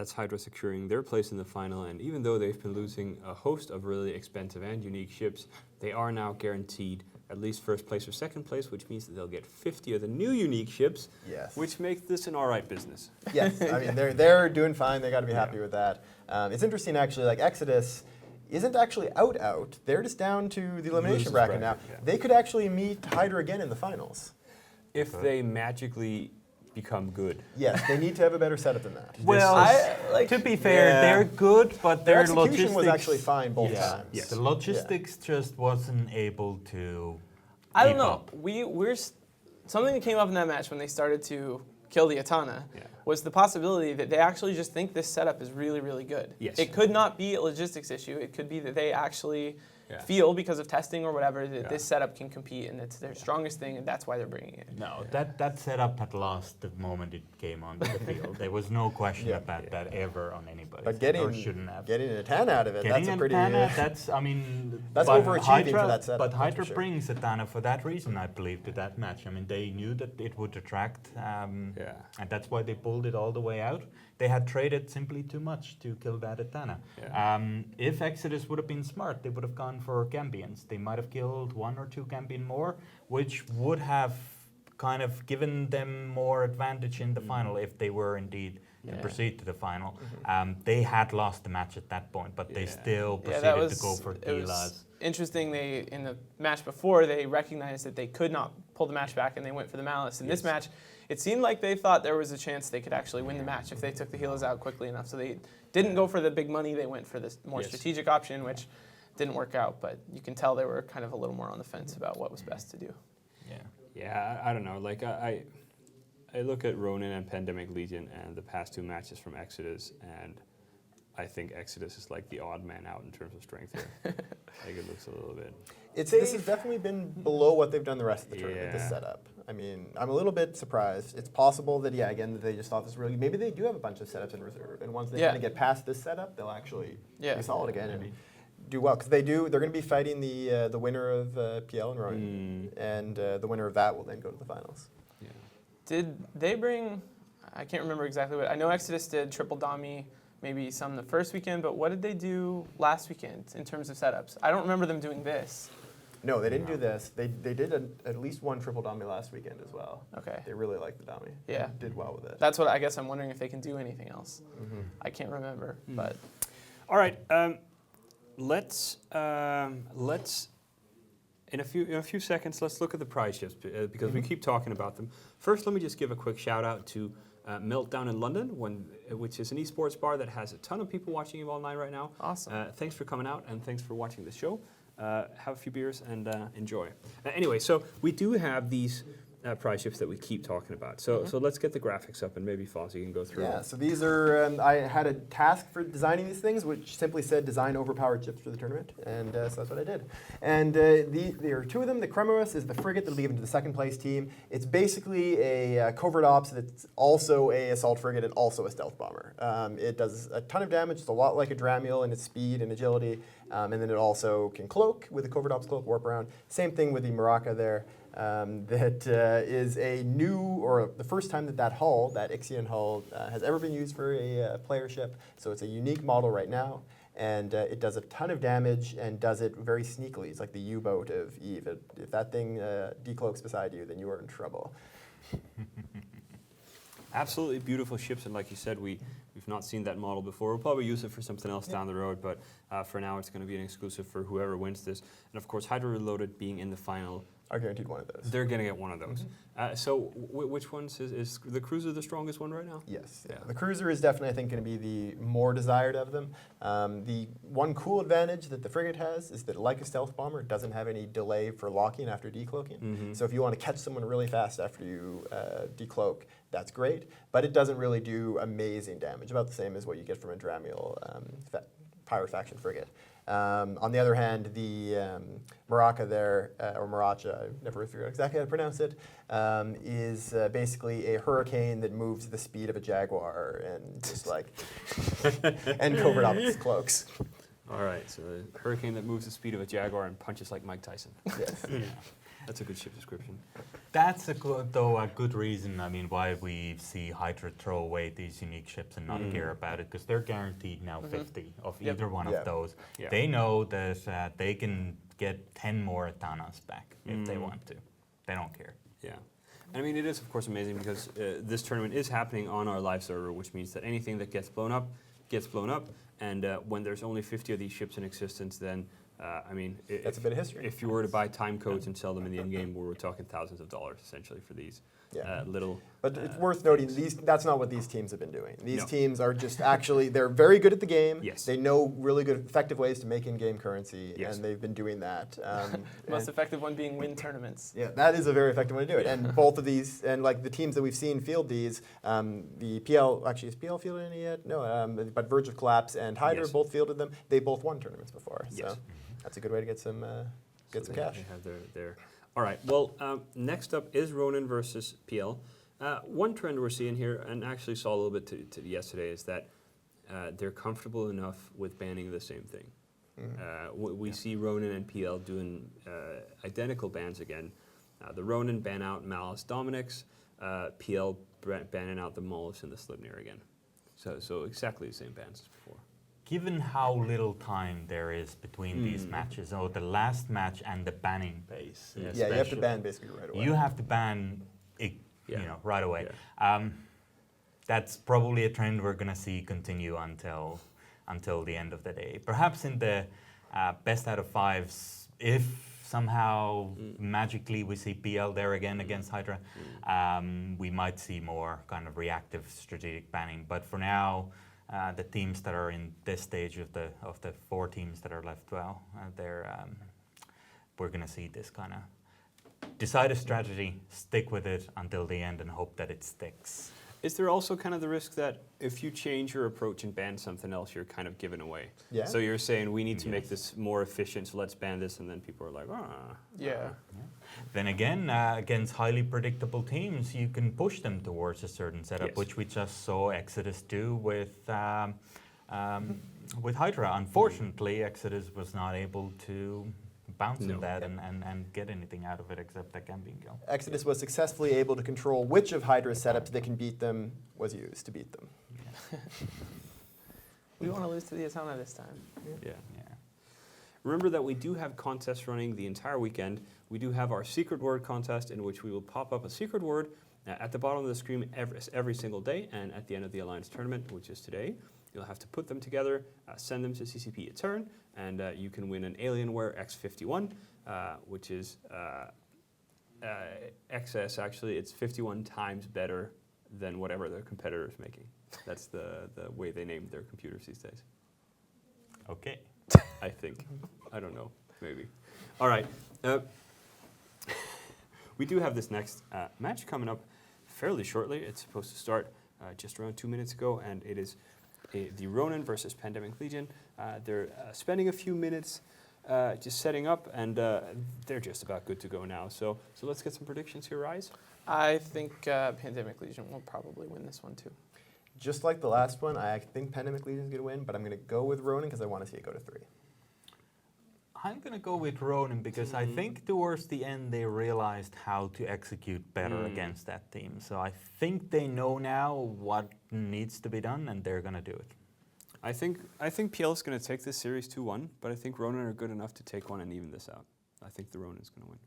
that's Hydra securing their place in the final, and even though they've been losing a host of really expensive and unique ships, they are now guaranteed at least first place or second place, which means that they'll get 50 of the new unique ships, which makes this an all right business. Yes, I mean, they're doing fine. They got to be happy with that. It's interesting, actually, like Exodus isn't actually out. They're just down to the elimination bracket now. Yeah. They could actually meet Hydra again in the finals. If they magically become good. Yes, they need to have a better setup than that. Well, to be fair, they're good, but Their their execution logistics was actually fine both times. Yes. The logistics just wasn't able to. I don't keep know. up. We're something that came up in that match when they started to kill the Atana was the possibility that they actually just think this setup is really, really good. Yes. It could not be a logistics issue. It could be that they actually feel, because of testing or whatever, that this setup can compete and it's their strongest thing, and that's why they're bringing it. No, that setup had lost the moment it came onto the field. There was no question about that ever on anybody. But or shouldn't have. getting a 10 out of it, Getting that's a pretty... Tana, that's, I mean... That's but overachieving for that setup, But that's Hydra for sure. brings a Tana for that reason, I believe, to that match. I mean, they knew that it would attract, and that's why they pulled it all the way out. They had traded simply too much to kill that Atana. If Exodus would have been smart, they would have gone for Gambians. They might have killed 1 or 2 Gambian more, which would have kind of given them more advantage in the final if they were indeed to proceed to the final. They had lost the match at that point, but they still proceeded to go for Gilas. Interesting, they in the match before, they recognized that they could not pull the match back and they went for the Malice. In this match, it seemed like they thought there was a chance they could actually win the match if they took the healers out quickly enough. So they didn't go for the big money, they went for this more strategic option, which didn't work out, but you can tell they were kind of a little more on the fence about what was best to do. Yeah, I don't know. Like I look at Ronin and Pandemic Legion and the past 2 matches from Exodus, and I think Exodus is like the odd man out in terms of strength here. Like it looks a little bit. This has definitely been below what they've done the rest of the tournament, this setup. I mean, I'm a little bit surprised. It's possible that, again, that they just thought this really... Maybe they do have a bunch of setups in reserve, and once they kind of get past this setup, they'll actually be solid again and do well. Because they're going to be fighting the winner of PL and Ronin, and the winner of that will then go to the finals. Did they bring... I can't remember exactly what... I know Exodus did triple Dami, maybe some the first weekend, but what did they do last weekend in terms of setups? I don't remember them doing this. No, they didn't do this. They did at least 1 triple Dami last weekend as well. Okay. They really liked the Dami. Yeah. Did well with it. That's what I guess I'm wondering if they can do anything else. I can't remember, but... All right, let's in a few seconds, let's look at the prize ships because we keep talking about them. First, let me just give a quick shout out to Meltdown in London, which is an esports bar that has a ton of people watching EVE Online right now. Awesome. Thanks for coming out and thanks for watching the show. Have a few beers and enjoy. Anyway, so we do have these prize ships that we keep talking about. So let's get the graphics up and maybe Fozzie can go through. Yeah, so these are, I had a task for designing these things, which simply said design overpowered ships for the tournament, and so that's what I did. And there are 2 of them. The Kremerus is the frigate that'll give into the second place team. It's basically a covert ops that's also a assault frigate and also a stealth bomber. It does a ton of damage. It's a lot like a Dramiel in its speed and agility, and then it also can cloak with the covert ops cloak, warp around. Same thing with the Maraca there. That is a new, or the first time that hull, that Ixion hull, has ever been used for a player ship. So it's a unique model right now, and it does a ton of damage and does it very sneakily. It's like the U-boat of EVE. If that thing decloaks beside you, then you are in trouble. Absolutely beautiful ships, and like you said, we've not seen that model before. We'll probably use it for something else down the road, but for now it's going to be an exclusive for whoever wins this. And of course, Hydra Reloaded being in the final, are guaranteed one of those. They're going to get one of those. So which ones is the Cruiser the strongest one right now? Yes. Yeah. The Cruiser is definitely, I think, going to be the more desired of them. The one cool advantage that the frigate has is that, like a stealth bomber, it doesn't have any delay for locking after decloaking. So if you want to catch someone really fast after you decloak, that's great. But it doesn't really do amazing damage, about the same as what you get from a Dramiel pirate faction frigate. On the other hand, the Maraca there, or Maracha, I never figured out exactly how to pronounce it, is basically a hurricane that moves the speed of a jaguar and just like, and covert ops cloaks. All right, so a hurricane that moves the speed of a jaguar and punches like Mike Tyson. Yes. That's a good ship description. That's a good reason. I mean, why we see Hydra throw away these unique ships and not care about it, because they're guaranteed now 50 of either one of those. Yeah. They know that they can get 10 more Atanas back if they want to. They don't care. Yeah. I mean, it is, of course, amazing because this tournament is happening on our live server, which means that anything that gets blown up, and when there's only 50 of these ships in existence, then, I mean... That's a bit of history. If you were to buy time codes and sell them in the in-game, we're talking thousands of dollars, essentially, for these little... But it's worth noting, that's not what these teams have been doing. These teams are just actually, they're very good at the game. Yes. They know really good, effective ways to make in-game currency, and they've been doing that. Most effective one being win tournaments. Yeah, that is a very effective way to do it. And both of these, and like the teams that we've seen field these, the PL, actually is PL fielded any yet? No, but Verge of Collapse and Hydra both fielded them. They both won tournaments before. So that's a good way to get some cash. They have their All right, well, next up is Ronin versus PL. One trend we're seeing here, and actually saw a little bit to yesterday, is that they're comfortable enough with banning the same thing. We see Ronin and PL doing identical bans again. The Ronin ban out Malice Dominix, PL banning out the Mollis and the Slipnir again. So exactly the same bans as before. Given how little time there is between these matches, the last match and the banning phase, you have to ban basically right away. You have to ban it, right away. Yeah. That's probably a trend we're going to see continue until the end of the day. Perhaps in the best out of fives, if somehow magically we see PL there again against Hydra, we might see more kind of reactive strategic banning. But for now, the teams that are in this stage of the 4 teams that are left, we're going to see this kind of decide a strategy, stick with it until the end, and hope that it sticks. Is there also kind of the risk that if you change your approach and ban something else, you're kind of giving away? Yeah. So you're saying we need to make this more efficient, so let's ban this, and then people are like, Yeah. Then again, against highly predictable teams, you can push them towards a certain setup, which we just saw Exodus do with Hydra. Unfortunately, Exodus was not able to bounce on that and get anything out of it except that camping kill. Exodus was successfully able to control which of Hydra's setups that can beat them was used to beat them. We want to lose to the Atana this time. Yeah. Remember that we do have contests running the entire weekend. We do have our secret word contest in which we will pop up a secret word at the bottom of the screen every single day, and at the end of the Alliance tournament, which is today, you'll have to put them together, send them to CCP Etern, and you can win an Alienware X51, which is XS actually. It's 51 times better than whatever their competitor is making. That's the way they named their computers these days. Okay. I think. I don't know. Maybe. All right. We do have this next match coming up fairly shortly. It's supposed to start just around 2 minutes ago, and it is the Ronin versus Pandemic Legion. They're spending a few minutes just setting up, and they're just about good to go now. So let's get some predictions here, Rise. I think Pandemic Legion will probably win this one too. Just like the last one, I think Pandemic Legion is going to win, but I'm going to go with Ronin because I want to see it go to 3. I'm going to go with Ronin because I think towards the end they realized how to execute better against that team. So I think they know now what needs to be done, and they're going to do it. I think PL is going to take this series 2-1, but I think Ronin are good enough to take one and even this out. I think the Ronin's going to win.